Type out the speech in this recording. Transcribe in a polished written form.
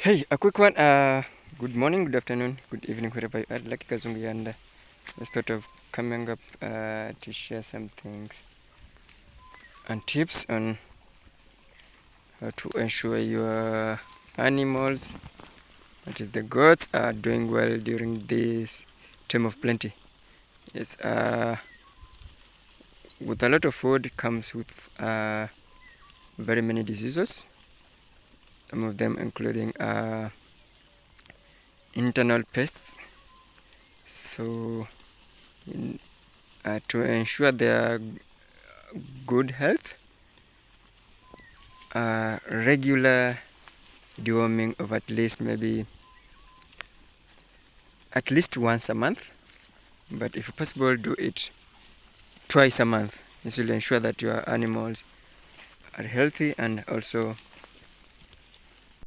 Hey, a quick one. Good morning, good afternoon, good evening, wherever you are. Lucky Kazungu, and just thought of coming up to share some things and tips on how to ensure your animals, that is the goats, are doing well during this time of plenty. Yes, with a lot of food comes with very many diseases. Some of them including internal pests. So, to ensure their good health, regular deworming of at least once a month, but if possible, do it twice a month. This will ensure that your animals are healthy and also